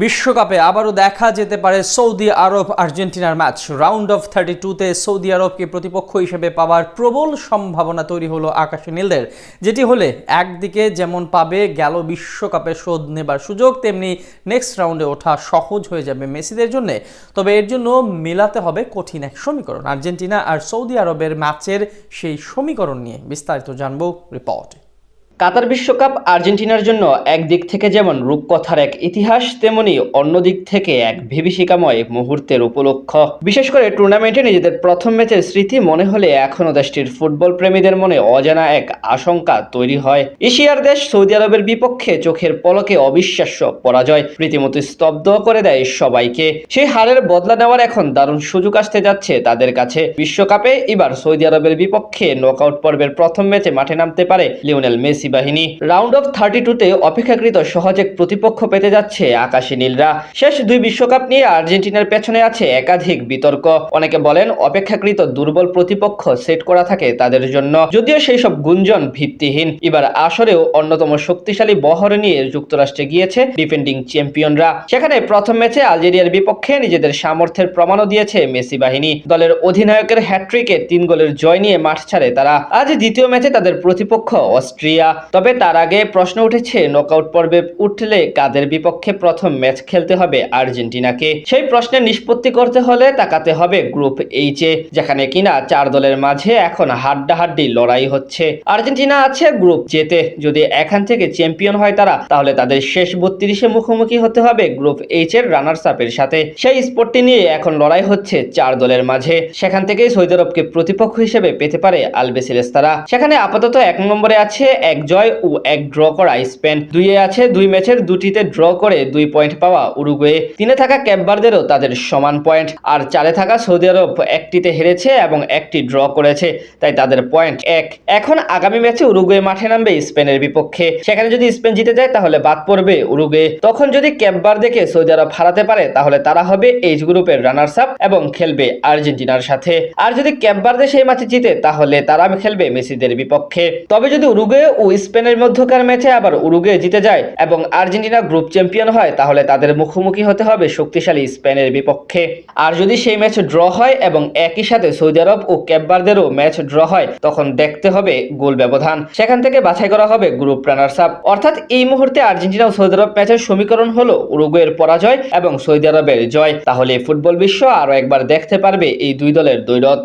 বিশ্বকাপে আবারও দেখা যেতে পারে সৌদি আরব আর্জেন্টিনার ম্যাচ। রাউন্ড অফ 32-তে সৌদি আরবকে প্রতিপক্ষ হিসেবে পাওয়ার প্রবল সম্ভাবনা তৈরি হলো আকাশী নীলদের, যেটি হলে একদিকে যেমন পাবে গেল বিশ্বকাপে শোধ নেবার সুযোগ, তেমনি নেক্সট রাউন্ডে ওঠা সহজ হয়ে যাবে মেসিদের জন্য। তবে এর জন্য মেলাতে হবে কঠিন এক সমীকরণ। আর্জেন্টিনা আর সৌদি আরবের ম্যাচের সেই সমীকরণ নিয়ে বিস্তারিত জানবো রিপোর্টে। কাতার বিশ্বকাপ আর্জেন্টিনার জন্য একদিক থেকে যেমন রূপকথার এক ইতিহাস, তেমনি অন্য দিক থেকে এক বিভীষিকাময় মুহূর্তের উপলক্ষ। বিশেষ করে টুর্নামেন্টে নিজেদের প্রথম ম্যাচের স্মৃতি মনে হলে এখনও দেশটির ফুটবল প্রেমীদের মনে অজানা এক আশঙ্কা তৈরি হয়। এশিয়ার দেশ সৌদি আরবের বিপক্ষে চোখের পলকে অবিশ্বাস্য পরাজয় রীতিমতো স্তব্ধ করে দেয় সবাইকে। সেই হারের বদলা নেওয়ার এখন দারুণ সুযোগ আসতে যাচ্ছে তাদের কাছে। বিশ্বকাপে এবার সৌদি আরবের বিপক্ষে নকআউট পর্বের প্রথম ম্যাচে মাঠে নামতে পারে লিওনেল মেসি বাহিনী। রাউন্ড অফ 32-তে অপেক্ষাকৃত সহজ এক প্রতিপক্ষ পেতে যাচ্ছে আকাশী নীলরা। শেষ দুই বিশ্বকাপ নিয়ে আর্জেন্টিনার পেছনে আছে একাধিক বিতর্ক। অনেকে বলেন অপেক্ষাকৃত দুর্বল প্রতিপক্ষ সেট করা থাকে তাদের জন্য, যদিও সেই সব গুঞ্জন ভিত্তিহীন। এবার আসরেও অন্যতম শক্তিশালী বহর নিয়ে যুক্তরাষ্ট্রে গিয়েছে ডিফেন্ডিং চ্যাম্পিয়নরা। সেখানে প্রথম ম্যাচে আলজেরিয়ার বিপক্ষে নিজেদের সামর্থ্যের প্রমাণও দিয়েছে মেসি বাহিনী। দলের অধিনায়কের হ্যাট্রিকে 3 গোলের জয় নিয়ে মাঠ ছাড়ে তারা। আজ দ্বিতীয় ম্যাচে তাদের প্রতিপক্ষ অস্ট্রিয়া। তবে তার আগে প্রশ্ন উঠেছে, নকআউট পর্বে উঠলে কাদের বিপক্ষে প্রথম ম্যাচ খেলতে হবে আর্জেন্টিনাকে। সেই প্রশ্নের নিষ্পত্তি করতে হলে তাকাতে হবে গ্রুপ এইচে, যেখানে কিনা 4 দলের মাঝে এখন হাড্ডাহাড্ডি লড়াই হচ্ছে। আর্জেন্টিনা আছে গ্রুপ জেতে। যদি এখান থেকে চ্যাম্পিয়ন হয় তারা, তাহলে তাদের শেষ 32-এ মুখোমুখি হতে হবে গ্রুপ এইচ এর রানার্স আপের সাথে। সেই স্পটটি নিয়ে এখন লড়াই হচ্ছে 4 দলের মাঝে। সেখান থেকেই সৌদি আরবকে প্রতিপক্ষ হিসেবে পেতে পারে আলবিসেলেস্তারা। সেখানে আপাতত 1 নম্বরে আছে 1 জয় ও 1 ড্র করা স্পেন, 2-এ আছে 2 ম্যাচের 2টিতে ড্র করে 2 পয়েন্ট পাওয়া উরুগুয়ে, 3-এ থাকা ক্যাপ ভার্দেরও তাদের সমান পয়েন্ট, আর 4-এ থাকা সৌদি আরব 1টিতে হেরেছে এবং 1টি ড্র করেছে, তাই তাদের পয়েন্ট 1। এখন আগামী ম্যাচে উরুগুয়ে মাঠে নামবে স্পেনের বিপক্ষে। সেখানে যদি স্পেন জিতে যায় তাহলে বাদ পড়বে উরুগুয়ে। তখন যদি ক্যাপ ভার্দেকে সৌদি আরব হারাতে পারে তাহলে তারা হবে এইচ গ্রুপের রানার্স আপ এবং খেলবে আর্জেন্টিনার সাথে। আর যদি ক্যাপ ভার্দে সেই ম্যাচে জিতে তাহলে তারা খেলবে মেসিদের বিপক্ষে। তবে যদি উরুগুয়ে ও স্পেনের মধ্যকার ম্যাচে আবার উরুগুয়ে জিতে যায় এবং আর্জেন্টিনা গ্রুপ চ্যাম্পিয়ন হয়, তাহলে তাদের মুখোমুখি হতে হবে শক্তিশালী স্পেনের বিপক্ষে। আর যদি সেই ম্যাচ ড্র হয় এবং একই সাথে সৌদি আরব ও ক্যাপ ভার্দেরও ম্যাচ ড্র হয়, তখন দেখতে হবে গোল ব্যবধান। সেখান থেকে বাছাই করা হবে গ্রুপ রানার্স আপ। অর্থাৎ এই মুহূর্তে আর্জেন্টিনা ও সৌদি আরব ম্যাচের সমীকরণ হলো উরুগুয়ের পরাজয় এবং সৌদি আরবের জয়। তাহলে ফুটবল বিশ্ব আরো একবার দেখতে পারবে এই দুই দলের দ্বৈরথ।